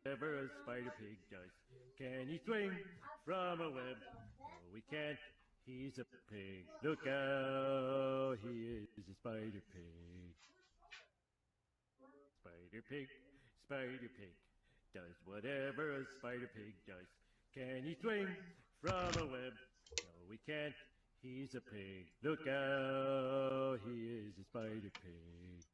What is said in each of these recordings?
Whatever a spider pig does. Can he swing from a web? No, he can't. He's a pig. Look out, he is a spider pig. Spider pig, does whatever a spider pig does. Can he swing from a web? No, he can't. He's a pig. Look out, he is a spider pig.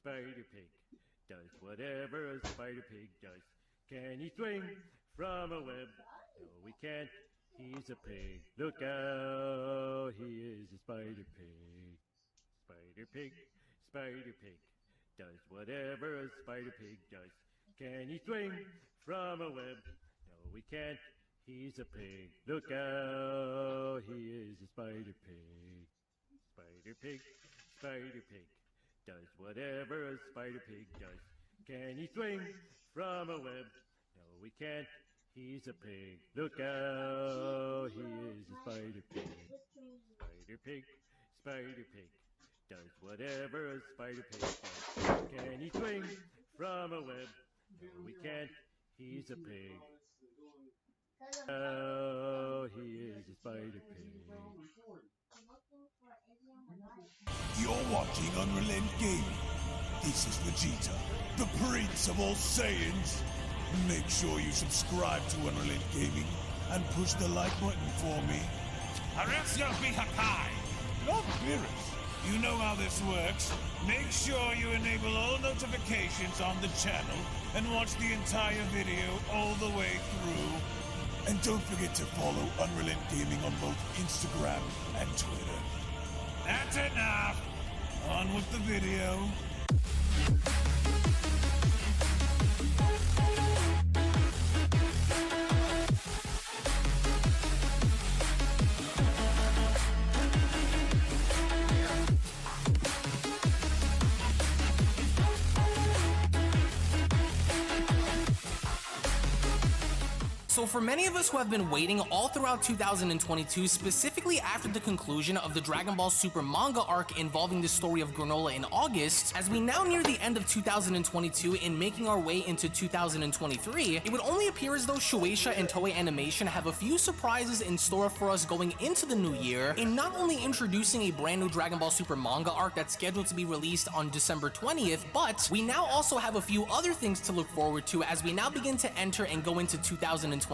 Spider pig, does whatever a spider pig does. Can he swing from a web? No, he can't. He's a pig. Look out, he is a spider pig. Spider pig, does whatever a spider pig does. Can he swing from a web? No, he can't. He's a pig. Look out, he is a spider pig. Spider pig, does whatever a spider pig does. Can he swing from a web? No, he can't. He's a pig. Look out, he is a spider pig. Spider pig, does whatever a spider pig does. Can he swing from a web? No, he can't. He's a pig. Oh, he is a spider pig. You're watching Unrelent Gaming. This is Vegeta, the Prince of all Saiyans. Make sure you subscribe to Unrelent Gaming and push the like button for me. Or else you'll be Hakai. Not Beerus. You know how this works. Make sure you enable all notifications on the channel and watch the entire video all the way through. And don't forget to follow Unrelent Gaming on both Instagram and Twitter. That's enough. On with the video. So for many of us who have been waiting all throughout 2022, specifically after the conclusion of the Dragon Ball Super manga arc involving the story of Granola in August, as we now near the end of 2022 and making our way into 2023, it would only appear as though Shueisha and Toei Animation have a few surprises in store for us going into the new year, in not only introducing a brand new Dragon Ball Super manga arc that's scheduled to be released on December 20th, but we now also have a few other things to look forward to as we now begin to enter and go into 2023.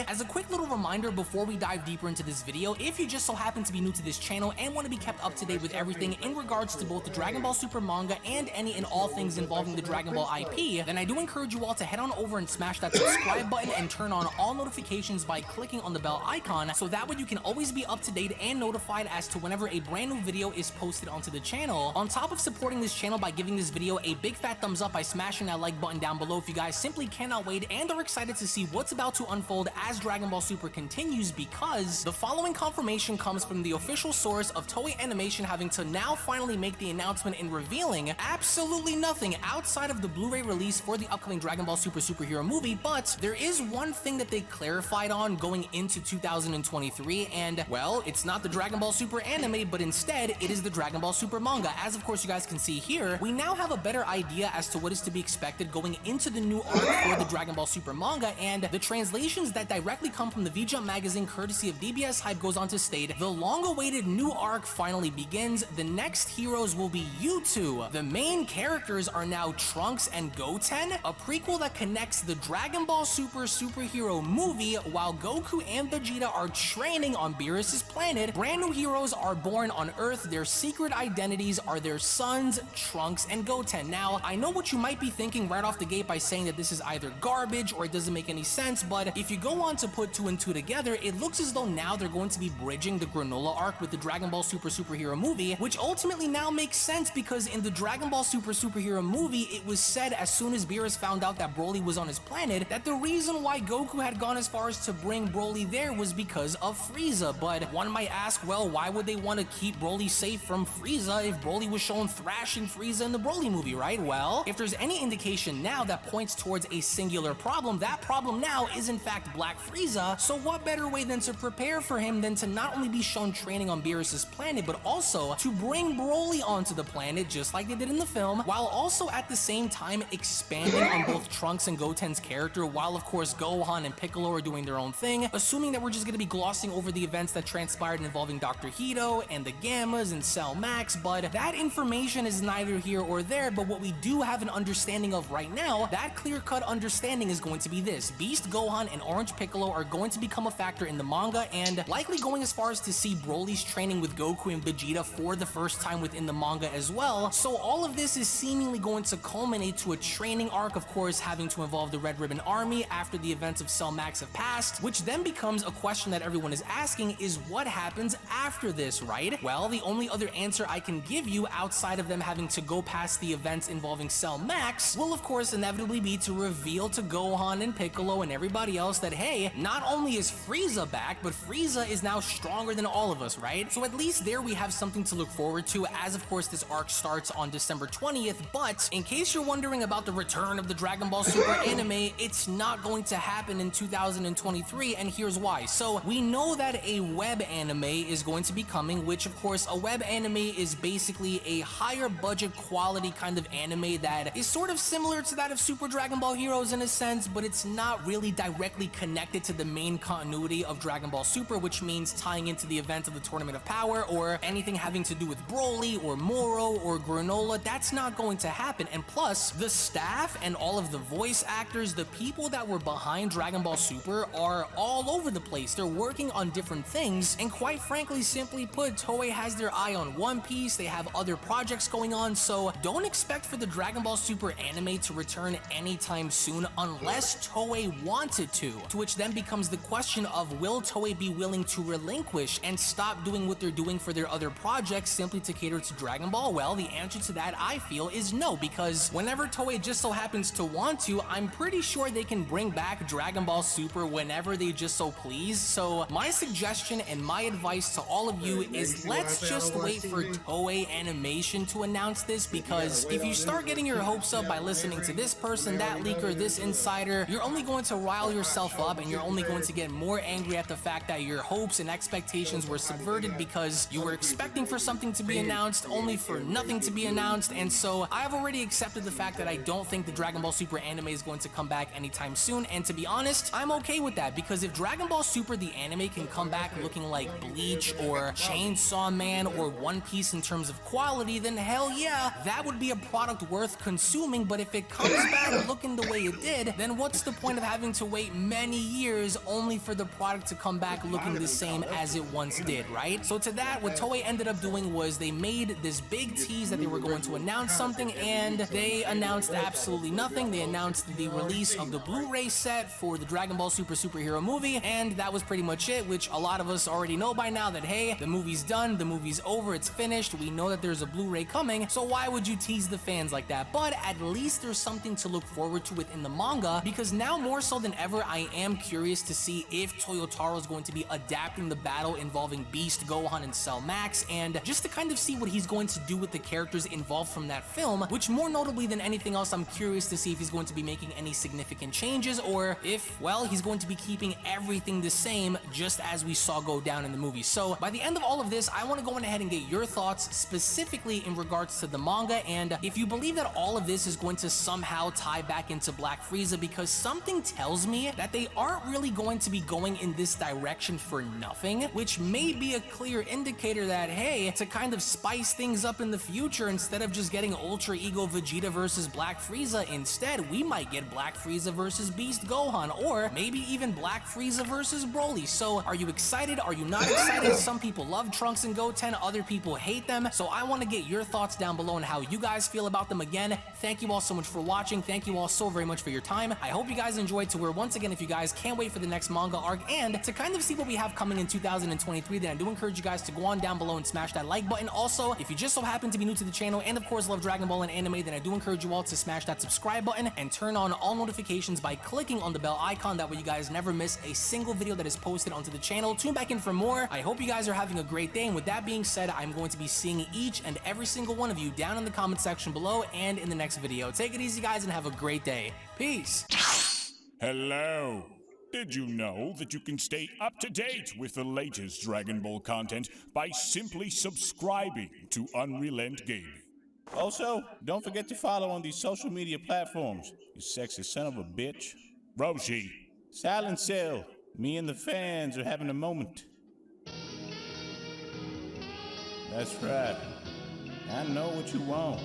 As a quick little reminder before we dive deeper into this video, if you just so happen to be new to this channel and want to be kept up to date with everything in regards to both the Dragon Ball Super manga and any and all things involving the Dragon Ball IP, then I do encourage you all to head on over and smash that subscribe button and turn on all notifications by clicking on the bell icon, so that way you can always be up to date and notified as to whenever a brand new video is posted onto the channel. On top of supporting this channel by giving this video a big fat thumbs up by smashing that like button down below if you guys simply cannot wait and are excited to see what's about to unfold as Dragon Ball Super continues, because the following confirmation comes from the official source of Toei Animation having to now finally make the announcement and revealing absolutely nothing outside of the Blu-ray release for the upcoming Dragon Ball Super superhero movie. But there is one thing that they clarified on going into 2023, and well, it's not the Dragon Ball Super anime, but instead it is the Dragon Ball Super manga. As of course you guys can see here, we now have a better idea as to what is to be expected going into the new arc for the Dragon Ball Super manga, and the translations that directly come from the V-Jump magazine courtesy of DBS Hype goes on to state, the long-awaited new arc finally begins. The next heroes will be you two. The main characters are now Trunks and Goten, a prequel that connects the Dragon Ball Super superhero movie while Goku and Vegeta are training on Beerus' planet. Brand new heroes are born on Earth. Their secret identities are their sons, Trunks and Goten. Now, I know what you might be thinking right off the gate by saying that this is either garbage or it doesn't make any sense, but but if you go on to put 2 and 2 together, it looks as though now they're going to be bridging the Granola arc with the Dragon Ball Super Superhero movie, which ultimately now makes sense because in the Dragon Ball Super Superhero movie, it was said as soon as Beerus found out that Broly was on his planet that the reason why Goku had gone as far as to bring Broly there was because of Frieza. But one might ask, well, why would they want to keep Broly safe from Frieza if Broly was shown thrashing Frieza in the Broly movie, right? Well, if there's any indication now that points towards a singular problem, that problem now is in fact Black Frieza, so what better way than to prepare for him than to not only be shown training on Beerus' planet, but also to bring Broly onto the planet just like they did in the film, while also at the same time expanding on both Trunks and Goten's character, while of course Gohan and Piccolo are doing their own thing, assuming that we're just going to be glossing over the events that transpired involving Dr. Hito and the Gammas and Cell Max, but that information is neither here or there. But what we do have an understanding of right now, that clear-cut understanding is going to be this: Beast Gohan and Orange Piccolo are going to become a factor in the manga, and likely going as far as to see Broly's training with Goku and Vegeta for the first time within the manga as well. So all of this is seemingly going to culminate to a training arc, of course having to involve the Red Ribbon Army after the events of Cell Max have passed, which then becomes a question that everyone is asking is what happens after this, right? Well, the only other answer I can give you outside of them having to go past the events involving Cell Max will of course inevitably be to reveal to Gohan and Piccolo and everybody else that hey, not only is Frieza back, but Frieza is now stronger than all of us, right? So at least there we have something to look forward to, as of course this arc starts on December 20th, but in case you're wondering about the return of the Dragon Ball Super anime, it's not going to happen in 2023, and here's why. So we know that a web anime is going to be coming, which of course a web anime is basically a higher budget quality kind of anime that is sort of similar to that of Super Dragon Ball Heroes in a sense, but it's not really directly connected to the main continuity of Dragon Ball Super, which means tying into the event of the Tournament of Power or anything having to do with Broly or Moro or Granola. That's not going to happen. And plus, the staff and all of the voice actors, the people that were behind Dragon Ball Super are all over the place. They're working on different things, and quite frankly, simply put, Toei has their eye on One Piece. They have other projects going on, so don't expect for the Dragon Ball Super anime to return anytime soon unless Toei wanted to which then becomes the question of will Toei be willing to relinquish and stop doing what they're doing for their other projects simply to cater to Dragon Ball? Well, the answer to that, I feel, is no, because whenever Toei just so happens to want to, I'm pretty sure they can bring back Dragon Ball Super whenever they just so please. So my suggestion and my advice to all of you is let's just wait for Toei Animation to announce this, because if you start getting your hopes up by listening to this person, that leaker, this insider, you're only going to rile yourself up, and you're only going to get more angry at the fact that your hopes and expectations were subverted because you were expecting for something to be announced only for nothing to be announced. And so I've already accepted the fact that I don't think the Dragon Ball Super anime is going to come back anytime soon, and to be honest, I'm okay with that, because if Dragon Ball Super the anime can come back looking like Bleach or Chainsaw Man or One Piece in terms of quality, then hell yeah, that would be a product worth consuming. But if it comes back looking the way it did, then what's the point of having to wait many years only for the product to come back looking the same as it once did, right? So to that, what Toei ended up doing was they made this big tease that they were going to announce something, and they announced absolutely nothing. They announced the release of the Blu-ray set for the Dragon Ball Super Superhero movie, and that was pretty much it, which a lot of us already know by now that hey, the movie's done, the movie's over, it's finished, we know that there's a Blu-ray coming, so why would you tease the fans like that? But at least there's something to look forward to within the manga, because now more so than ever, I am curious to see if Toyotaro is going to be adapting the battle involving Beast, Gohan, and Cell Max, and just to kind of see what he's going to do with the characters involved from that film, which more notably than anything else, I'm curious to see if he's going to be making any significant changes, or if, well, he's going to be keeping everything the same just as we saw go down in the movie. So by the end of all of this, I want to go ahead and get your thoughts specifically in regards to the manga, and if you believe that all of this is going to somehow tie back into Black Frieza, because something tells me that they aren't really going to be going in this direction for nothing, which may be a clear indicator that hey, to kind of spice things up in the future, instead of just getting Ultra Ego Vegeta versus Black Frieza, instead we might get Black Frieza versus Beast Gohan, or maybe even Black Frieza versus Broly. So are you excited? Are you not excited? Some people love Trunks and Goten, other people hate them, so I want to get your thoughts down below on how you guys feel about them. Again, thank you all so much for watching, thank you all so very much for your time. I hope you guys enjoyed, to where once again again, if you guys can't wait for the next manga arc and to kind of see what we have coming in 2023, then I do encourage you guys to go on down below and smash that like button. Also, if you just so happen to be new to the channel and of course love Dragon Ball and anime, then I do encourage you all to smash that subscribe button and turn on all notifications by clicking on the bell icon. That way you guys never miss a single video that is posted onto the channel. Tune back in for more. I hope you guys are having a great day, and with that being said, I'm going to be seeing each and every single one of you down in the comment section below and in the next video. Take it easy, guys, and have a great day. Peace. Hello. Did you know that you can stay up to date with the latest Dragon Ball content by simply subscribing to Unrelent Gaming? Also, don't forget to follow on these social media platforms, you sexy son of a bitch. Roshi. Silent Cell, me and the fans are having a moment. That's right. I know what you want.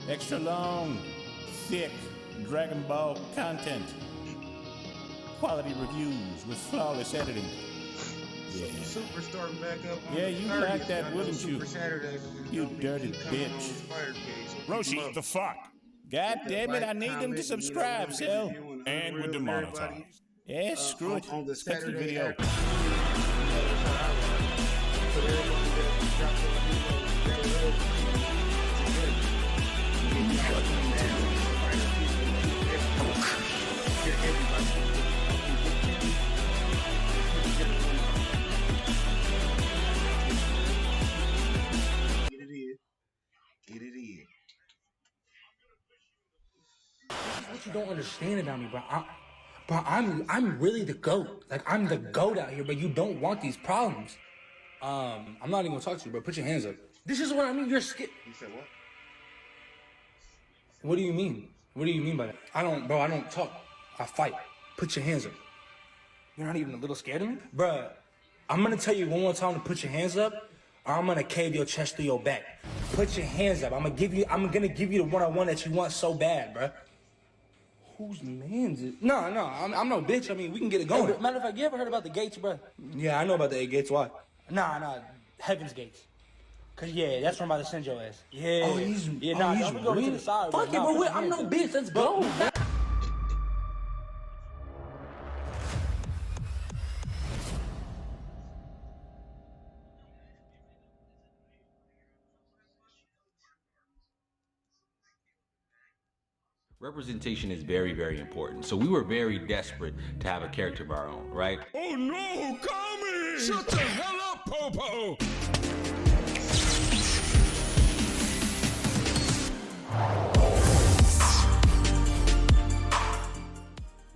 Extra long, thick Dragon Ball content. Quality reviews with flawless editing. Yeah. Super starting back up. Yeah, you like that, wouldn't you? You dirty bitch. Roshi, the fuck? God damn it, I need them to subscribe, Cell. And we're demonetized. Yeah, screw it. On the Skip the Saturday video. Get it in. What you don't understand about me, bro? I'm really the GOAT. Like, I'm the GOAT out here, but you don't want these problems. I'm not even gonna talk to you, bro. Put your hands up. This is what I mean. You're scared. You said what? What do you mean? What do you mean by that? I don't talk. I fight. Put your hands up. You're not even a little scared of me? Bruh, I'm gonna tell you one more time to put your hands up, or I'm gonna cave your chest through your back. Put your hands up. I'm gonna give you the one-on-one that you want so bad, bruh. Whose man's it? No, I'm no bitch. I mean, we can get it going. Hey, matter of fact, you ever heard about the gates, bruh? Yeah, I know about the 8 gates. Why? Nah, Heaven's Gates. Cause yeah, that's where I'm about to send your ass. Yeah. Oh, he's I'm gonna go to the side. Fuck it, bro. I'm no bitch. Let's go. Representation is very, very important. So we were very desperate to have a character of our own, right? Oh no, Kami! Shut the hell up, Popo!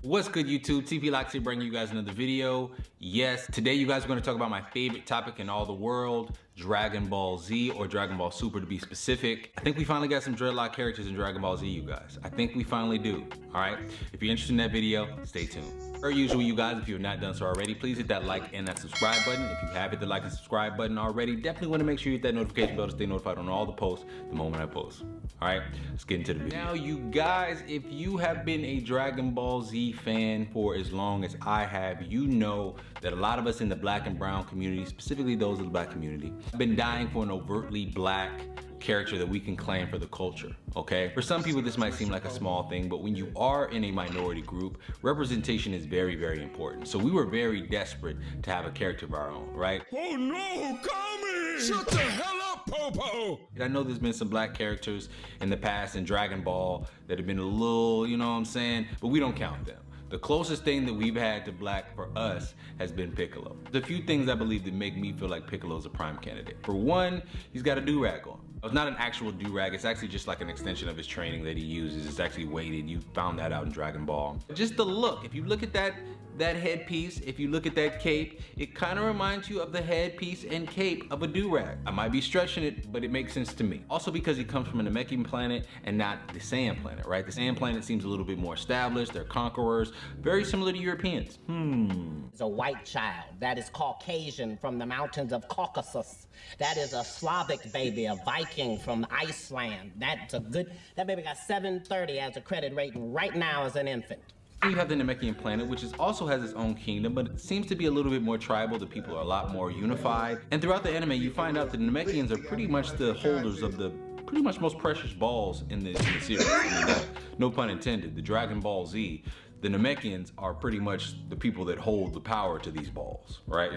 What's good, YouTube? TP Locks here, bringing you guys another video. Yes, today you guys are going to talk about my favorite topic in all the world, Dragon Ball Z, or Dragon Ball Super to be specific. I think we finally got some dreadlock characters in Dragon Ball Z, you guys. I think we finally do, all right? If you're interested in that video, stay tuned. Per usual, you guys, if you have not done so already, please hit that like and that subscribe button. If you have hit the like and subscribe button already, definitely want to make sure you hit that notification bell to stay notified on all the posts the moment I post. All right, let's get into the video. Now, you guys, if you have been a Dragon Ball Z fan for as long as I have, you know that a lot of us in the black and brown community, specifically those of the black community, have been dying for an overtly black character that we can claim for the culture, okay? For some people, this might seem like a small thing, but when you are in a minority group, representation is very, very important. So we were very desperate to have a character of our own, right? Oh no, Kami! Shut the hell up, Popo! I know there's been some black characters in the past in Dragon Ball that have been a little, you know what I'm saying? But we don't count them. The closest thing that we've had to black for us has been Piccolo. There's a few things I believe that make me feel like Piccolo's a prime candidate. For one, he's got a do-rag on. It's not an actual do-rag, it's actually just like an extension of his training that he uses. It's actually weighted. You found that out in Dragon Ball. Just the look, if you look at that headpiece, if you look at that cape, it kind of reminds you of the headpiece and cape of a do-rag. I might be stretching it, but it makes sense to me. Also because he comes from a Namekian planet and not the Sand planet, right? The Sand planet seems a little bit more established. They're conquerors, very similar to Europeans. Is a white child that is Caucasian from the mountains of Caucasus. That is a Slavic baby, a Viking from Iceland. That baby got 730 as a credit rating right now as an infant. You have the Namekian planet, which also has its own kingdom, but it seems to be a little bit more tribal. The people are a lot more unified. And throughout the anime, you find out that the Namekians are pretty much the holders of the pretty much most precious balls in the series. I mean, no pun intended. The Dragon Ball Z, the Namekians are pretty much the people that hold the power to these balls, right?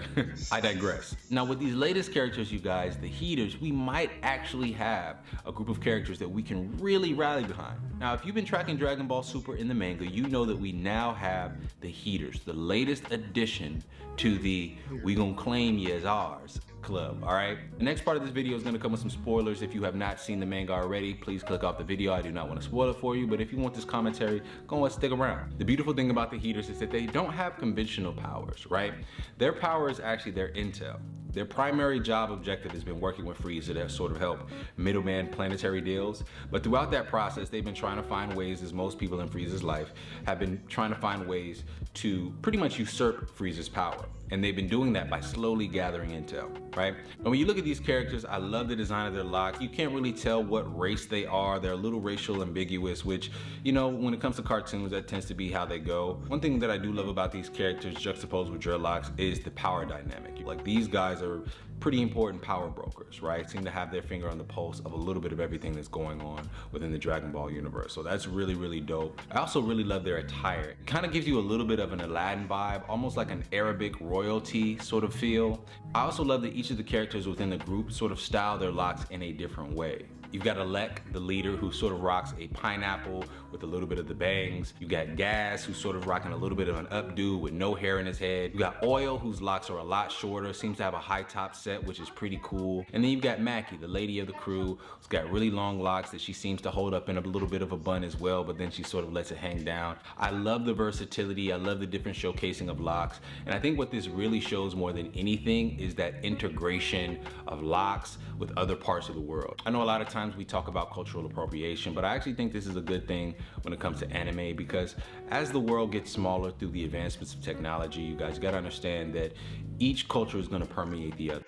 I digress. Now with these latest characters, you guys, the Heaters, we might actually have a group of characters that we can really rally behind. Now if you've been tracking Dragon Ball Super in the manga, you know that we now have the Heaters, the latest addition to the "we gon' claim you as ours" club, all right? The next part of this video is gonna come with some spoilers. If you have not seen the manga already, please click off the video. I do not want to spoil it for you, but if you want this commentary, go and stick around. The beautiful thing about the Heaters is that they don't have conventional powers, right? Their power is actually their intel. Their primary job objective has been working with Frieza to sort of help middleman planetary deals. But throughout that process, they've been trying to find ways, as most people in Frieza's life have been trying to find ways to pretty much usurp Frieza's power. And they've been doing that by slowly gathering intel, right? And when you look at these characters, I love the design of their locks. You can't really tell what race they are. They're a little racial ambiguous, which, you know, when it comes to cartoons, that tends to be how they go. One thing that I do love about these characters juxtaposed with dreadlocks is the power dynamic. Like, these guys are pretty important power brokers, right? Seem to have their finger on the pulse of a little bit of everything that's going on within the Dragon Ball universe. So that's really, really dope. I also really love their attire. It kind of gives you a little bit of an Aladdin vibe, almost like an Arabic royalty sort of feel. I also love that each of the characters within the group sort of style their locks in a different way. You've got Alec, the leader, who sort of rocks a pineapple with a little bit of the bangs. You got Gas, who's sort of rocking a little bit of an updo with no hair in his head. You got Oil, whose locks are a lot shorter, seems to have a high top set, which is pretty cool. And then you've got Mackie, the lady of the crew, who's got really long locks that she seems to hold up in a little bit of a bun as well, but then she sort of lets it hang down. I love the versatility. I love the different showcasing of locks. And I think what this really shows more than anything is that integration of locks with other parts of the world. I know a lot of times we talk about cultural appropriation, but I actually think this is a good thing when it comes to anime, because as the world gets smaller through the advancements of technology, you guys gotta understand that each culture is gonna permeate the other.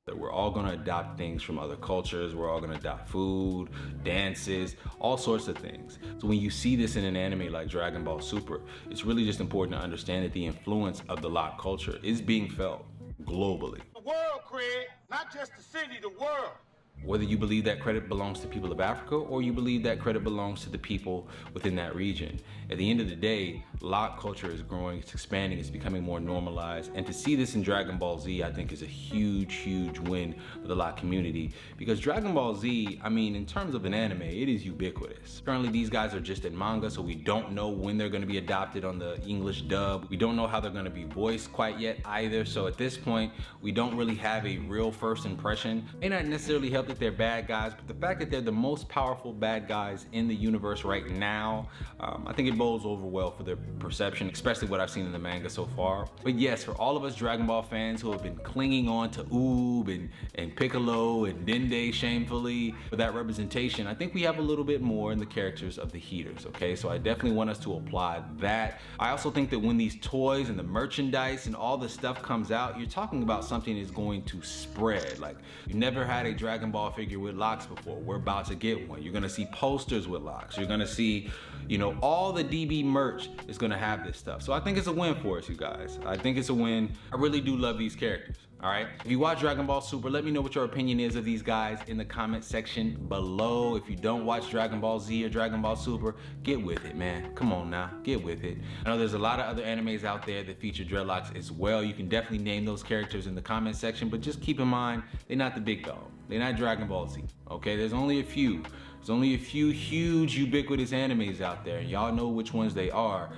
That we're all gonna adopt things from other cultures, we're all gonna adopt food, dances, all sorts of things. So when you see this in an anime like Dragon Ball Super, it's really just important to understand that the influence of the lock culture is being felt globally. The world, Craig, not just the city, the world. Whether you believe that credit belongs to people of Africa or you believe that credit belongs to the people within that region. At the end of the day, lock culture is growing, it's expanding, it's becoming more normalized. And to see this in Dragon Ball Z, I think is a huge, huge win for the lock community. Because Dragon Ball Z, I mean, in terms of an anime, it is ubiquitous. Currently, these guys are just in manga, so we don't know when they're gonna be adopted on the English dub. We don't know how they're gonna be voiced quite yet either. So at this point, we don't really have a real first impression. May not necessarily help that they're bad guys, but the fact that they're the most powerful bad guys in the universe right now, I think it bodes over well for their perception, especially what I've seen in the manga so far. But yes, for all of us Dragon Ball fans who have been clinging on to Oob and Piccolo and Dende shamefully for that representation, I think we have a little bit more in the characters of the Heaters, okay? So I definitely want us to applaud that. I also think that when these toys and the merchandise and all the stuff comes out, you're talking about something that's going to spread. Like, you never had a Dragon Ball figure with locks before. We're about to get one. You're gonna see posters with locks. You're gonna see, you know, all the DB merch is gonna have this stuff. So I think it's a win for us, you guys. I think it's a win. I really do love these characters. All right, if you watch Dragon Ball Super, let me know what your opinion is of these guys in the comment section below. If you don't watch Dragon Ball Z or Dragon Ball Super, get with it, man. Come on now, get with it. I know there's a lot of other animes out there that feature dreadlocks as well. You can definitely name those characters in the comment section, but just keep in mind, they're not the big dog. They're not Dragon Ball Z, okay? There's only a few. There's only a few huge ubiquitous animes out there, and y'all know which ones they are.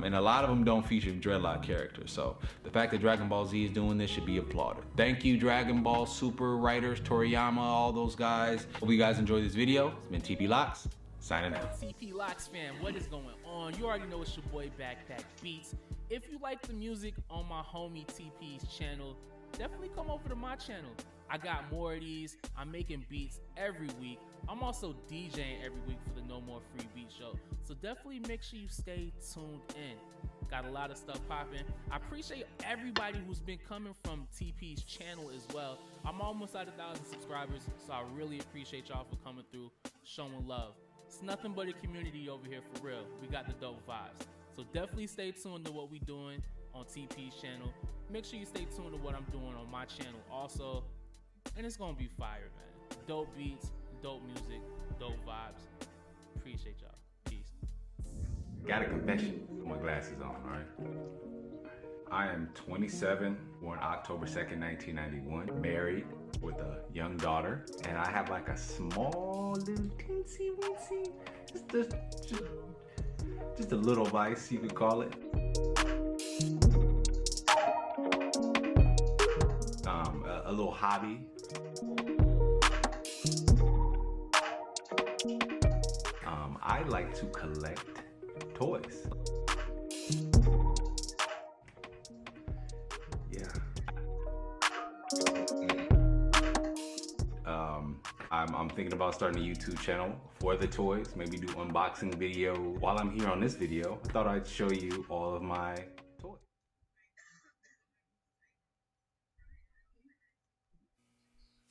And a lot of them don't feature dreadlock characters. So the fact that Dragon Ball Z is doing this should be applauded. Thank you, Dragon Ball Super writers, Toriyama, all those guys. Hope you guys enjoyed this video. It's been TP Locks, signing out. TP Locks fam, what is going on? You already know it's your boy Backpack Beats. If you like the music on my homie TP's channel, definitely come over to my channel. I got more of these. I'm making beats every week. I'm also DJing every week for the No More Free Beat Show. So definitely make sure you stay tuned in. Got a lot of stuff popping. I appreciate everybody who's been coming from TP's channel as well. I'm almost at 1,000 subscribers, so I really appreciate y'all for coming through, showing love. It's nothing but a community over here for real. We got the dope vibes. So definitely stay tuned to what we doing on TP's channel. Make sure you stay tuned to what I'm doing on my channel also. And it's gonna be fire, man. Dope beats, dope music, dope vibes. Appreciate y'all. Peace. Got a confession. Put my glasses on, all right? I am 27, born October 2nd, 1991, married with a young daughter, and I have like a small little teensy weensy, just a little vice, you could call it. A little hobby. I like to collect toys. Yeah. I'm thinking about starting a YouTube channel for the toys, maybe do unboxing video. While I'm here on this video, I thought I'd show you all of my toys.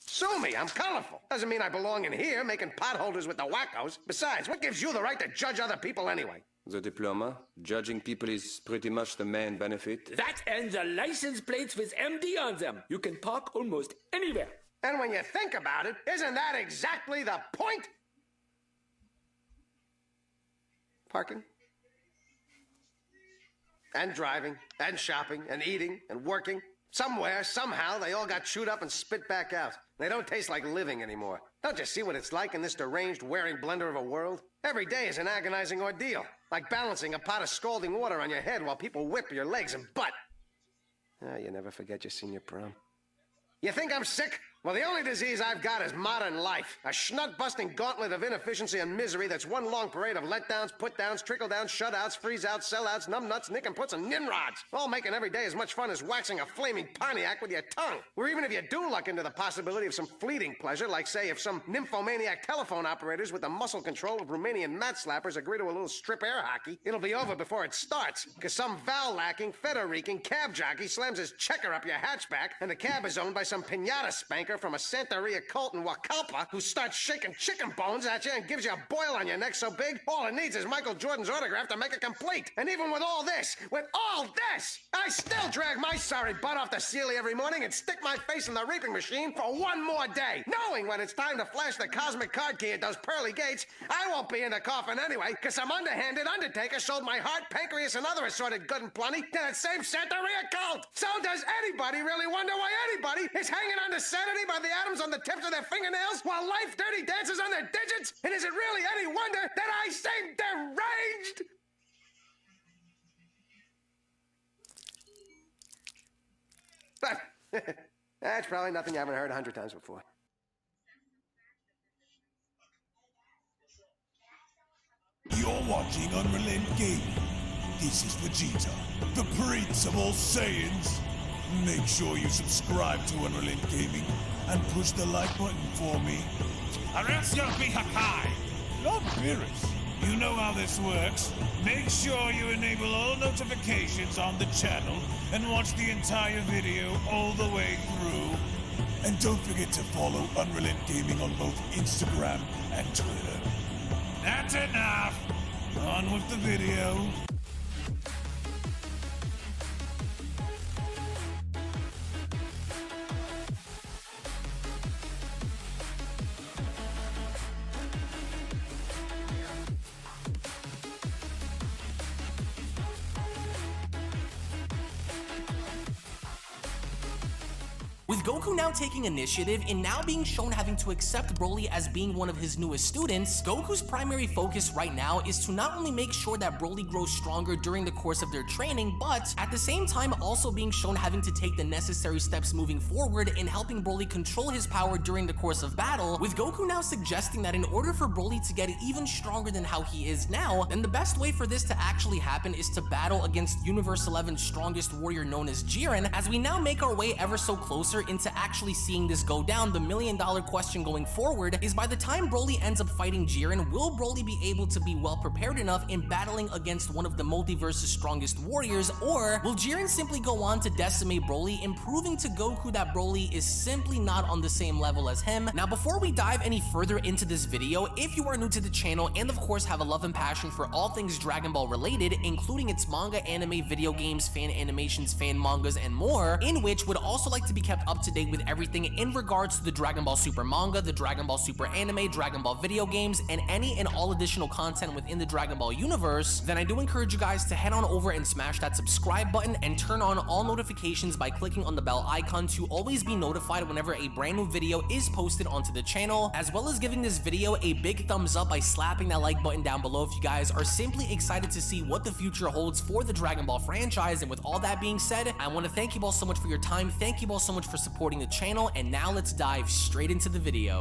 Sue me, I'm colorful. Doesn't mean I belong in here making potholders with the wackos. Besides, what gives you the right to judge other people anyway? The diploma. Judging people is pretty much the main benefit. That and the license plates with MD on them. You can park almost anywhere. And when you think about it, isn't that exactly the point? Parking. And driving, and shopping, and eating, and working. Somewhere, somehow, they all got chewed up and spit back out. They don't taste like living anymore. Don't you see what it's like in this deranged, wearing blender of a world? Every day is an agonizing ordeal, like balancing a pot of scalding water on your head while people whip your legs and butt. Ah, you never forget your senior prom. You think I'm sick? Well, the only disease I've got is modern life. A schnut-busting gauntlet of inefficiency and misery that's one long parade of letdowns, put-downs, trickle-downs, shutouts, freeze-outs, sellouts, numbnuts, nick-and-puts, and nimrods. All making every day as much fun as waxing a flaming Pontiac with your tongue. Or even if you do luck into the possibility of some fleeting pleasure, like, say, if some nymphomaniac telephone operators with the muscle control of Romanian mat slappers agree to a little strip air hockey, it'll be over before it starts, because some vowel-lacking, feta-reeking cab jockey slams his checker up your hatchback, and the cab is owned by some piñata spanker from a Santeria cult in Wacalpa who starts shaking chicken bones at you and gives you a boil on your neck so big, all it needs is Michael Jordan's autograph to make it complete. And even with all this, I still drag my sorry butt off the ceiling every morning and stick my face in the reaping machine for one more day, knowing when it's time to flash the cosmic card key at those pearly gates, I won't be in the coffin anyway, because some underhanded undertaker sold my heart, pancreas, and other assorted good and plenty to that same Santeria cult. So does anybody really wonder why anybody is hanging on to sanity by the atoms on the tips of their fingernails while life dirty dances on their digits? And is it really any wonder that I seem deranged? But that's probably nothing you haven't heard 100 times before. You're watching Unrelent Gaming. This is Vegeta, the Prince of all Saiyans. Make sure you subscribe to Unrelent Gaming and push the like button for me. Or else you'll be Hakai. Not Beerus. You know how this works. Make sure you enable all notifications on the channel and watch the entire video all the way through. And don't forget to follow Unrelent Gaming on both Instagram and Twitter. That's enough. On with the video. With Goku now taking initiative and now being shown having to accept Broly as being one of his newest students, Goku's primary focus right now is to not only make sure that Broly grows stronger during the course of their training, but at the same time also being shown having to take the necessary steps moving forward in helping Broly control his power during the course of battle, with Goku now suggesting that in order for Broly to get even stronger than how he is now, then the best way for this to actually happen is to battle against Universe 11's strongest warrior known as Jiren. As we now make our way ever so closer into actually seeing this go down, the million-dollar question going forward is, by the time Broly ends up fighting Jiren, will Broly be able to be well prepared enough in battling against one of the multiverse's strongest warriors, or will Jiren simply go on to decimate Broly, improving to Goku that Broly is simply not on the same level as him? Now, before we dive any further into this video, if you are new to the channel and of course have a love and passion for all things Dragon Ball related, including its manga, anime, video games, fan animations, fan mangas, and more, in which would also like to be kept up to date with everything in regards to the Dragon Ball Super manga, the Dragon Ball Super anime, Dragon Ball video games, and any and all additional content within the Dragon Ball universe, then I do encourage you guys to head on over and smash that subscribe button and turn on all notifications by clicking on the bell icon to always be notified whenever a brand new video is posted onto the channel, as well as giving this video a big thumbs up by slapping that like button down below if you guys are simply excited to see what the future holds for the Dragon Ball franchise. And with all that being said, I want to thank you all so much for your time, thank you all so much for supporting the channel, and now let's dive straight into the video.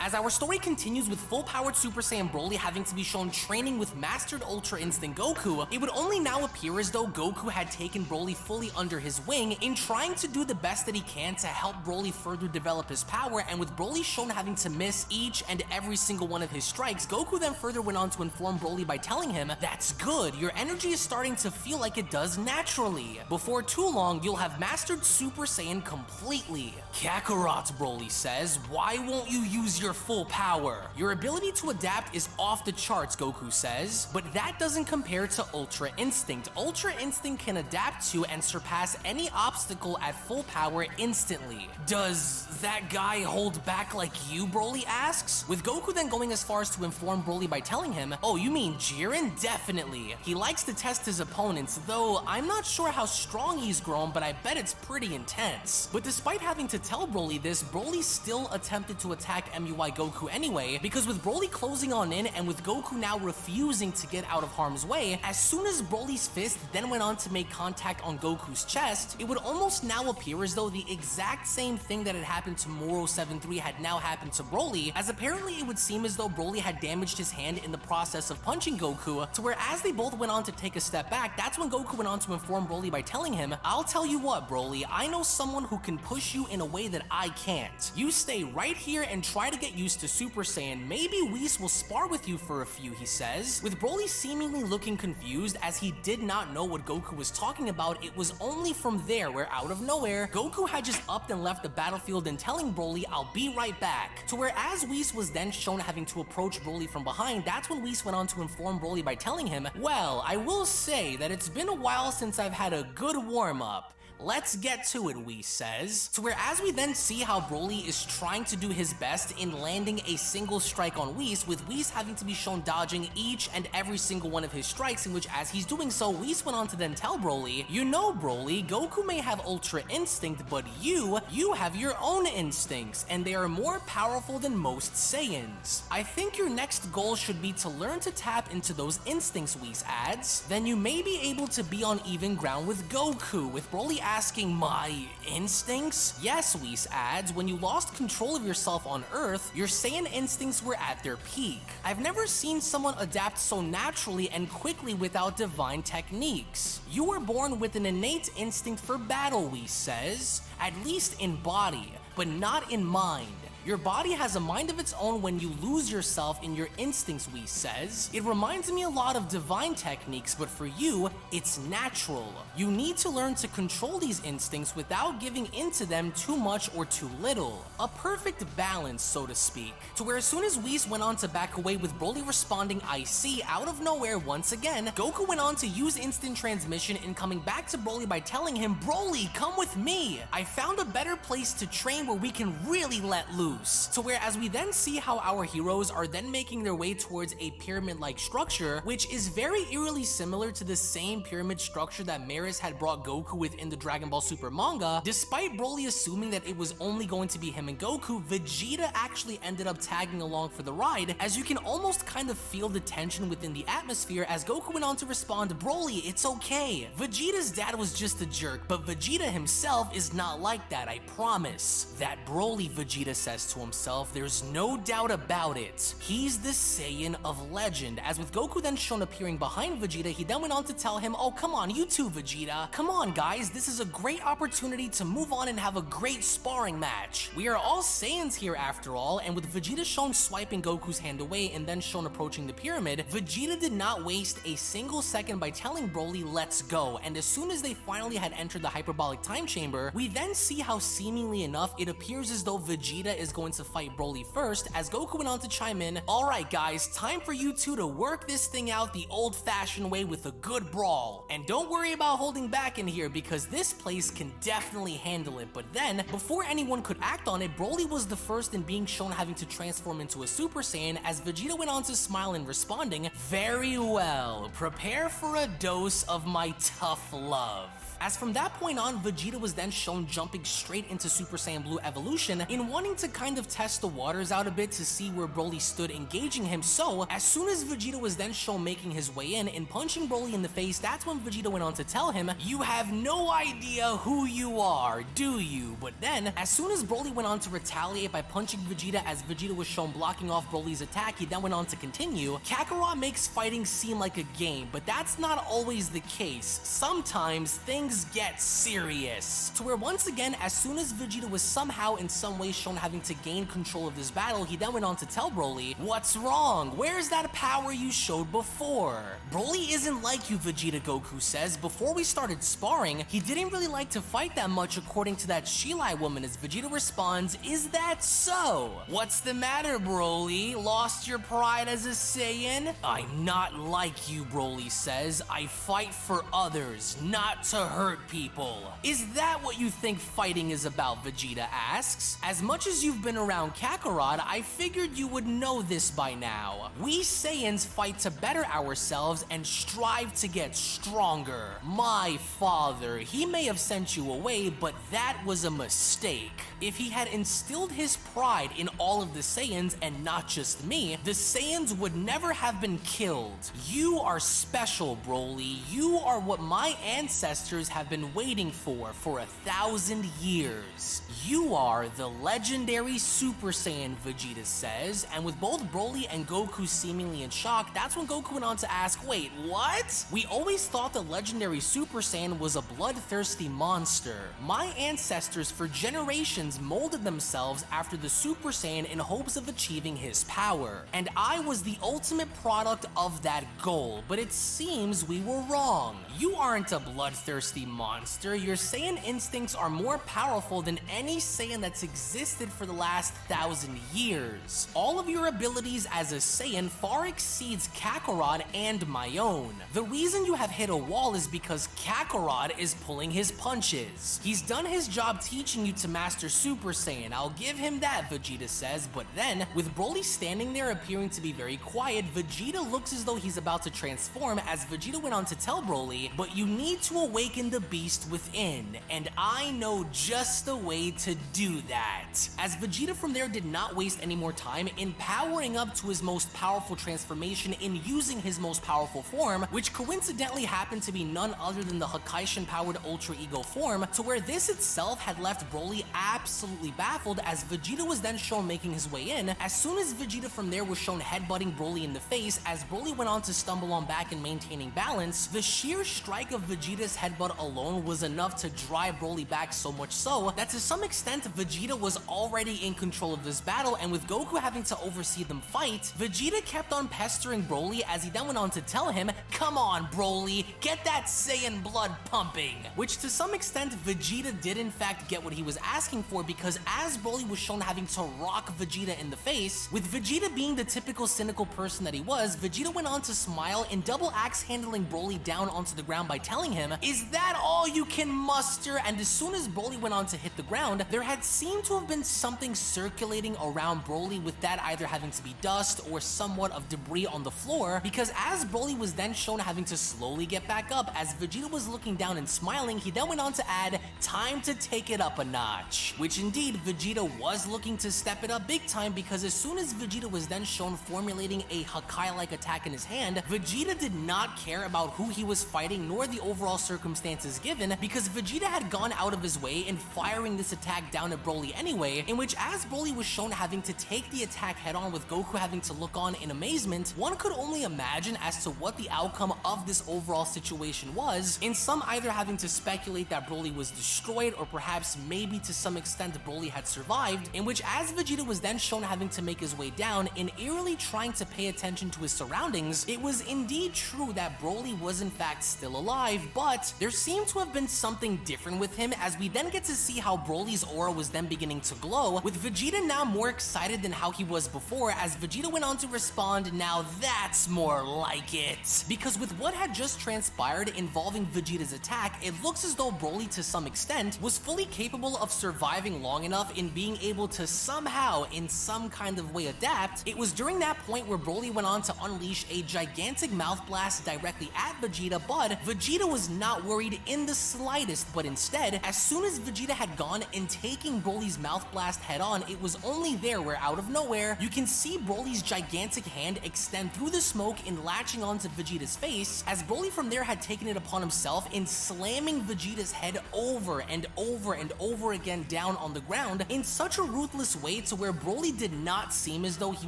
As our story continues with full-powered Super Saiyan Broly having to be shown training with mastered Ultra Instinct Goku, it would only now appear as though Goku had taken Broly fully under his wing in trying to do the best that he can to help Broly further develop his power, and with Broly shown having to miss each and every single one of his strikes, Goku then further went on to inform Broly by telling him, "That's good, your energy is starting to feel like it does naturally. Before too long, you'll have mastered Super Saiyan completely." "Kakarot," Broly says, "why won't you use your full power?" "Your ability to adapt is off the charts," Goku says, "but that doesn't compare to Ultra Instinct. Ultra Instinct can adapt to and surpass any obstacle at full power instantly." "Does that guy hold back like you?" Broly asks, with Goku then going as far as to inform Broly by telling him, "Oh, you mean Jiren? Definitely. He likes to test his opponents, though I'm not sure how strong he's grown, but I bet it's pretty intense." But despite having to tell Broly this, Broly still attempted to attack MUI Goku anyway, because with Broly closing on in and with Goku now refusing to get out of harm's way, as soon as Broly's fist then went on to make contact on Goku's chest, it would almost now appear as though the exact same thing that had happened to Moro 7-3 had now happened to Broly, as apparently it would seem as though Broly had damaged his hand in the process of punching Goku, to where as they both went on to take a step back, that's when Goku went on to inform Broly by telling him, "I'll tell you what, Broly, I know someone who can push you in a way that I can't. You stay right here and try to get used to Super Saiyan. Maybe Whis will spar with you for a few," he says, with Broly seemingly looking confused as he did not know what Goku was talking about. It was only from there where out of nowhere, Goku had just upped and left the battlefield and telling Broly, "I'll be right back." To where as Whis was then shown having to approach Broly from behind, that's when Whis went on to inform Broly by telling him, "Well, I will say that it's been a while since I've had a good warm-up. Let's get to it," Whis says. To where as we then see how Broly is trying to do his best in landing a single strike on Whis, with Whis having to be shown dodging each and every single one of his strikes, in which as he's doing so, Whis went on to then tell Broly, "You know, Broly, Goku may have Ultra Instinct, but you have your own instincts, and they are more powerful than most Saiyans. I think your next goal should be to learn to tap into those instincts," Whis adds. "Then you may be able to be on even ground with Goku," with Broly asking, "My instincts?" "Yes," Whis adds, "when you lost control of yourself on Earth, your Saiyan instincts were at their peak. I've never seen someone adapt so naturally and quickly without divine techniques. You were born with an innate instinct for battle," Whis says, "at least in body, but not in mind. Your body has a mind of its own when you lose yourself in your instincts," Whis says. "It reminds me a lot of divine techniques, but for you, it's natural. You need to learn to control these instincts without giving into them too much or too little. A perfect balance, so to speak." To where as soon as Whis went on to back away with Broly responding, "I see," out of nowhere once again, Goku went on to use instant transmission in coming back to Broly by telling him, "Broly, come with me. I found a better place to train where we can really let loose." To where as we then see how our heroes are then making their way towards a pyramid-like structure, which is very eerily similar to the same pyramid structure that Maris had brought Goku with in the Dragon Ball Super manga. Despite Broly assuming that it was only going to be him and Goku, Vegeta actually ended up tagging along for the ride, as you can almost kind of feel the tension within the atmosphere as Goku went on to respond, "Broly, it's okay. Vegeta's dad was just a jerk, but Vegeta himself is not like that, I promise." "That Broly," Vegeta says says to himself, there's no doubt about it. He's the Saiyan of legend. As with Goku then shown appearing behind Vegeta, he then went on to tell him, oh, come on, you too, Vegeta. Come on, guys, this is a great opportunity to move on and have a great sparring match. We are all Saiyans here after all, and with Vegeta shown swiping Goku's hand away and then shown approaching the pyramid, Vegeta did not waste a single second by telling Broly, let's go. And as soon as they finally had entered the hyperbolic time chamber, we then see how seemingly enough it appears as though Vegeta is going to fight Broly first, as Goku went on to chime in, alright guys, time for you two to work this thing out the old-fashioned way with a good brawl. And don't worry about holding back in here because this place can definitely handle it. But then, before anyone could act on it, Broly was the first in being shown having to transform into a Super Saiyan, as Vegeta went on to smile and responding, very well, prepare for a dose of my tough love. As from that point on, Vegeta was then shown jumping straight into Super Saiyan Blue evolution in wanting to kind of test the waters out a bit to see where Broly stood engaging him. So, as soon as Vegeta was then shown making his way in and punching Broly in the face, that's when Vegeta went on to tell him, you have no idea who you are, do you? But then, as soon as Broly went on to retaliate by punching Vegeta as Vegeta was shown blocking off Broly's attack, he then went on to continue, Kakarot makes fighting seem like a game, but that's not always the case. Sometimes things get serious. To where once again, as soon as Vegeta was somehow in some way shown having to gain control of this battle, he then went on to tell Broly, what's wrong? Where's that power you showed before? Broly isn't like you, Vegeta, Goku says. Before we started sparring, he didn't really like to fight that much according to that Shilai woman, as Vegeta responds, is that so? What's the matter, Broly? Lost your pride as a Saiyan? I'm not like you, Broly says. I fight for others, not to hurt people. Is that what you think fighting is about, Vegeta asks? As much as you've been around Kakarot, I figured you would know this by now. We Saiyans fight to better ourselves and strive to get stronger. My father, he may have sent you away, but that was a mistake. If he had instilled his pride in all of the Saiyans and not just me, the Saiyans would never have been killed. You are special, Broly. You are what my ancestors have been waiting for 1,000 years. You are the legendary Super Saiyan, Vegeta says, and with both Broly and Goku seemingly in shock, that's when Goku went on to ask, wait, what? We always thought the legendary Super Saiyan was a bloodthirsty monster. My ancestors for generations molded themselves after the Super Saiyan in hopes of achieving his power, and I was the ultimate product of that goal, but it seems we were wrong. You aren't a bloodthirsty monster. Your Saiyan instincts are more powerful than any Saiyan that's existed for the last 1,000 years. All of your abilities as a Saiyan far exceeds Kakarot and my own. The reason you have hit a wall is because Kakarot is pulling his punches. He's done his job teaching you to master Super Saiyan, I'll give him that, Vegeta says, but then, with Broly standing there appearing to be very quiet, Vegeta looks as though he's about to transform as Vegeta went on to tell Broly, but you need to awaken the beast within, and I know just the way to do that. As Vegeta from there did not waste any more time in powering up to his most powerful transformation in using his most powerful form, which coincidentally happened to be none other than the Hakaishin-powered Ultra Ego form, to where this itself had left Broly absolutely baffled as Vegeta was then shown making his way in. As soon as Vegeta from there was shown headbutting Broly in the face, as Broly went on to stumble on back and maintaining balance, the sheer strike of Vegeta's headbutt alone was enough to drive Broly back, so much so that to some extent Vegeta was already in control of this battle, and with Goku having to oversee them fight, Vegeta kept on pestering Broly as he then went on to tell him, come on Broly, get that Saiyan blood pumping, which to some extent Vegeta did in fact get what he was asking for, because as Broly was shown having to rock Vegeta in the face, with Vegeta being the typical cynical person that he was, Vegeta went on to smile and double axe handling Broly down onto the ground by telling him, is that all you can muster? And as soon as Broly went on to hit the ground, there had seemed to have been something circulating around Broly, with that either having to be dust or somewhat of debris on the floor, because as Broly was then shown having to slowly get back up. As Vegeta was looking down and smiling, he then went on to add, "Time to take it up a notch." Which indeed, Vegeta was looking to step it up big time, because as soon as Vegeta was then shown formulating a Hakai-like attack in his hand, Vegeta did not care about who he was fighting nor the overall circumstances given, because Vegeta had gone out of his way in firing this attack down at Broly anyway, in which as Broly was shown having to take the attack head on with Goku having to look on in amazement, one could only imagine as to what the outcome of this overall situation was, in some either having to speculate that Broly was destroyed, or perhaps maybe to some extent Broly had survived, in which as Vegeta was then shown having to make his way down and eerily trying to pay attention to his surroundings, it was indeed true that Broly was in fact still alive, but there seemed to have been something different with him, as we then get to see how Broly's aura was then beginning to glow, with Vegeta now more excited than how he was before, as Vegeta went on to respond, "Now that's more like it." Because with what had just transpired involving Vegeta's attack, it looks as though Broly to some extent was fully capable of surviving long enough in being able to somehow, in some kind of way, adapt. It was during that point where Broly went on to unleash a gigantic mouth blast directly at Vegeta, but Vegeta was not worried in the slightest, but instead, as soon as Vegeta had gone and taking Broly's mouth blast head on, it was only there where out of nowhere, you can see Broly's gigantic hand extend through the smoke and latching onto Vegeta's face, as Broly from there had taken it upon himself in slamming Vegeta's head over and over and over again down on the ground in such a ruthless way to where Broly did not seem as though he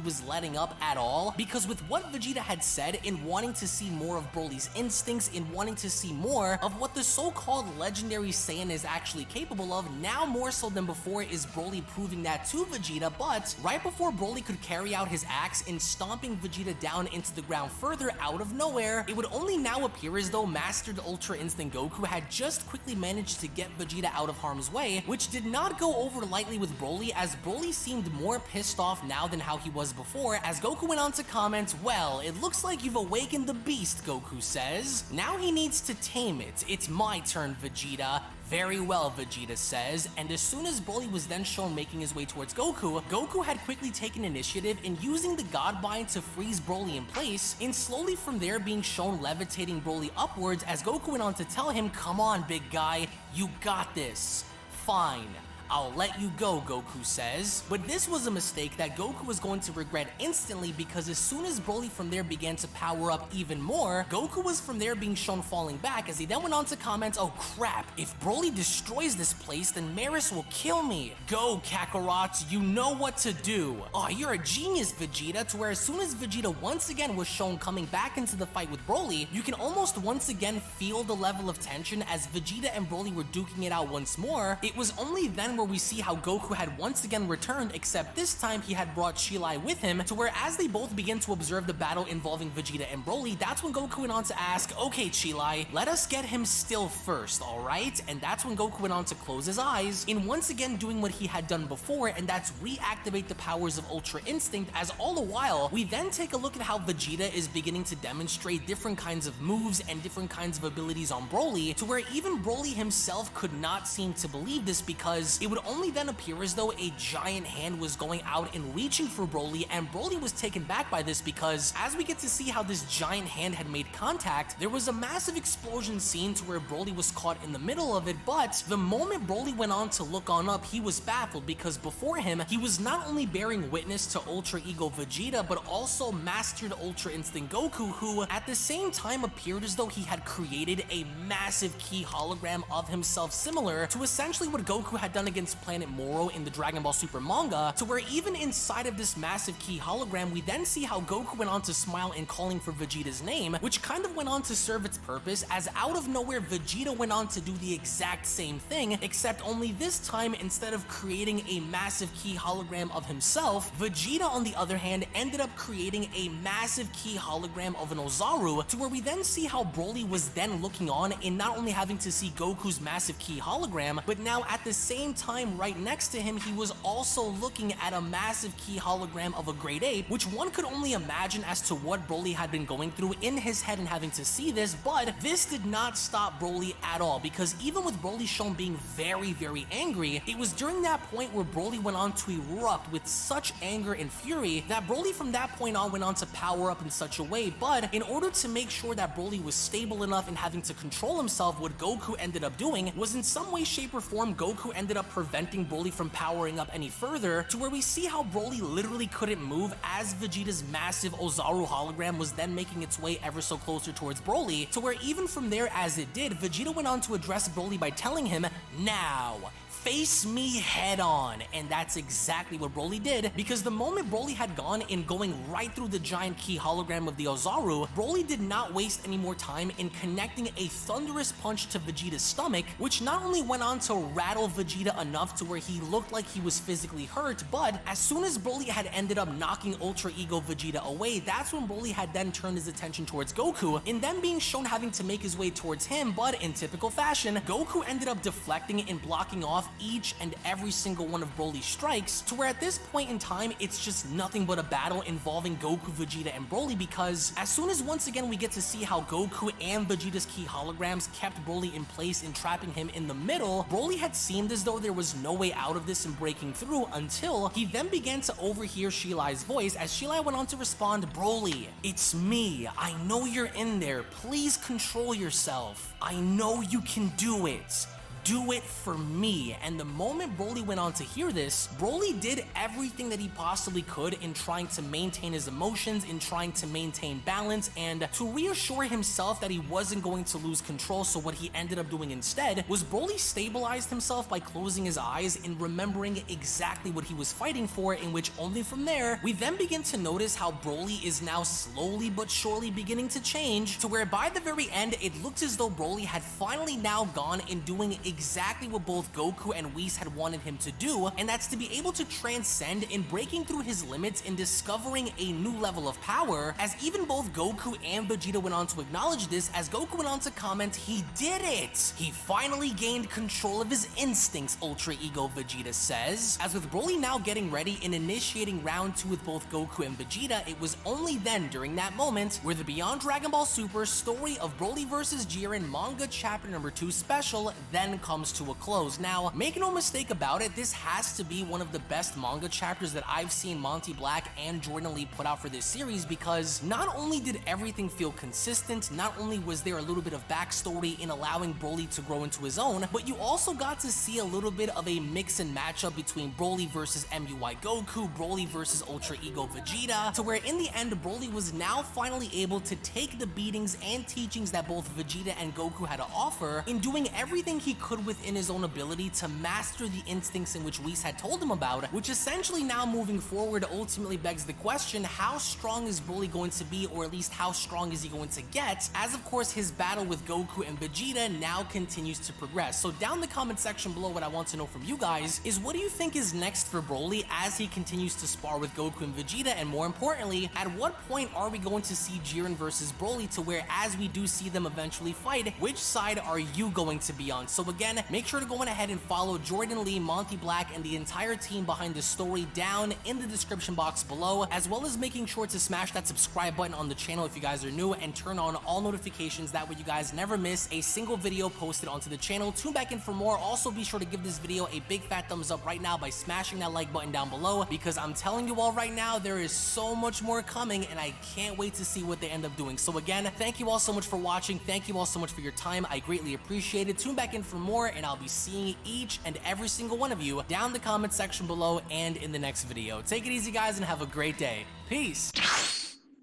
was letting up at all, because with what Vegeta had said in wanting to see more of Broly's instincts, in wanting to see more of what the so-called legendary Saiyan is actually capable of, now more so than before is Broly proving that to Vegeta. But right before Broly could carry out his axe in stomping Vegeta down into the ground further, out of nowhere, it would only now appear as though Mastered Ultra Instinct Goku had just quickly managed to get Vegeta out of harm's way, which did not go over lightly with Broly, as Broly seemed more pissed off now than how he was before, as Goku went on to comment, "Well, it looks like you've awakened the beast," Goku says. "Now he needs to tame it. It's my turn, Vegeta." "Very well," Vegeta says, and as soon as Broly was then shown making his way towards Goku, Goku had quickly taken initiative in using the God Bind to freeze Broly in place, and slowly from there being shown levitating Broly upwards, as Goku went on to tell him, "Come on, big guy, you got this." "Fine, I'll let you go," Goku says. But this was a mistake that Goku was going to regret instantly, because as soon as Broly from there began to power up even more, Goku was from there being shown falling back, as he then went on to comment, "Oh crap, if Broly destroys this place, then Maris will kill me. Go, Kakarot, you know what to do." "Oh, you're a genius, Vegeta," to where as soon as Vegeta once again was shown coming back into the fight with Broly, you can almost once again feel the level of tension as Vegeta and Broly were duking it out once more. It was only then where we see how Goku had once again returned, except this time he had brought Chilai with him, to where as they both begin to observe the battle involving Vegeta and Broly, that's when Goku went on to ask, "Okay, Chilai, let us get him still first, alright?" And that's when Goku went on to close his eyes, in once again doing what he had done before, and that's reactivate the powers of Ultra Instinct, as all the while, we then take a look at how Vegeta is beginning to demonstrate different kinds of moves and different kinds of abilities on Broly, to where even Broly himself could not seem to believe this, because it would only then appear as though a giant hand was going out and reaching for Broly, and Broly was taken back by this, because as we get to see how this giant hand had made contact, there was a massive explosion scene to where Broly was caught in the middle of it. But the moment Broly went on to look on up, he was baffled, because before him, he was not only bearing witness to Ultra Ego Vegeta, but also Mastered Ultra Instinct Goku, who at the same time appeared as though he had created a massive key hologram of himself, similar to essentially what Goku had done against Planet Moro in the Dragon Ball Super manga, to where even inside of this massive key hologram, we then see how Goku went on to smile in calling for Vegeta's name, which kind of went on to serve its purpose, as out of nowhere Vegeta went on to do the exact same thing, except only this time, instead of creating a massive key hologram of himself, Vegeta on the other hand ended up creating a massive key hologram of an Ozaru, to where we then see how Broly was then looking on and not only having to see Goku's massive key hologram, but now at the same time, right next to him, he was also looking at a massive key hologram of a great ape, which one could only imagine as to what Broly had been going through in his head and having to see this. But this did not stop Broly at all, because even with Broly shown being very angry, it was during that point where Broly went on to erupt with such anger and fury that Broly from that point on went on to power up in such a way. But in order to make sure that Broly was stable enough in having to control himself, what Goku ended up doing was in some way, shape, or form, Goku ended up preventing Broly from powering up any further, to where we see how Broly literally couldn't move as Vegeta's massive Ozaru hologram was then making its way ever so closer towards Broly, to where even from there, as it did, Vegeta went on to address Broly by telling him, "Now, face me head on," and that's exactly what Broly did, because the moment Broly had gone in going right through the giant key hologram of the Ozaru, Broly did not waste any more time in connecting a thunderous punch to Vegeta's stomach, which not only went on to rattle Vegeta enough to where he looked like he was physically hurt, but as soon as Broly had ended up knocking Ultra Ego Vegeta away, that's when Broly had then turned his attention towards Goku, and then being shown having to make his way towards him, but in typical fashion, Goku ended up deflecting and blocking off each and every single one of Broly's strikes, to where at this point in time, it's just nothing but a battle involving Goku, Vegeta, and Broly, because as soon as once again we get to see how Goku and Vegeta's key holograms kept Broly in place and trapping him in the middle, Broly had seemed as though there was no way out of this and breaking through until he then began to overhear Shilai's voice as Shilai went on to respond, "Broly, it's me. I know you're in there. Please control yourself. I know you can do it. Do it for me." And the moment Broly went on to hear this, Broly did everything that he possibly could in trying to maintain his emotions, in trying to maintain balance, and to reassure himself that he wasn't going to lose control. So what he ended up doing instead was Broly stabilized himself by closing his eyes and remembering exactly what he was fighting for, in which only from there, we then begin to notice how Broly is now slowly but surely beginning to change, to where by the very end, it looked as though Broly had finally now gone in doing exactly what both Goku and Whis had wanted him to do, and that's to be able to transcend in breaking through his limits and discovering a new level of power, as even both Goku and Vegeta went on to acknowledge this, as Goku went on to comment, "He did it! He finally gained control of his instincts," Ultra Ego Vegeta says. As with Broly now getting ready and initiating round 2 with both Goku and Vegeta, it was only then during that moment where the Beyond Dragon Ball Super story of Broly vs. Jiren manga chapter number 2 special then comes to a close. Now, make no mistake about it, this has to be one of the best manga chapters that I've seen Monty Black and Jordan Lee put out for this series, because not only did everything feel consistent, not only was there a little bit of backstory in allowing Broly to grow into his own, but you also got to see a little bit of a mix and matchup between Broly versus MUI Goku, Broly versus Ultra Ego Vegeta, to where in the end, Broly was now finally able to take the beatings and teachings that both Vegeta and Goku had to offer in doing everything he could within his own ability to master the instincts in which Whis had told him about, which essentially now moving forward ultimately begs the question, how strong is Broly going to be, or at least how strong is he going to get, as of course his battle with Goku and Vegeta now continues to progress. So down in the comment section below, what I want to know from you guys is, what do you think is next for Broly as he continues to spar with Goku and Vegeta, and more importantly, at what point are we going to see Jiren versus Broly, to where as we do see them eventually fight, which side are you going to be on? So again, make sure to go on ahead and follow Jordan Lee, Monty Black, and the entire team behind the story down in the description box below, as well as making sure to smash that subscribe button on the channel if you guys are new, and turn on all notifications, that way you guys never miss a single video posted onto the channel. Tune back in for more. Also be sure to give this video a big fat thumbs up right now by smashing that like button down below, because I'm telling you all right now, there is so much more coming, and I can't wait to see what they end up doing. So again, thank you all so much for watching. Thank you all so much for your time. I greatly appreciate it. Tune back in for more, and I'll be seeing each and every single one of you down in the comment section below and in the next video. Take it easy, guys, and have a great day. Peace.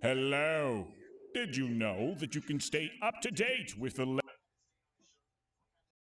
Hello. Did you know that you can stay up to date with the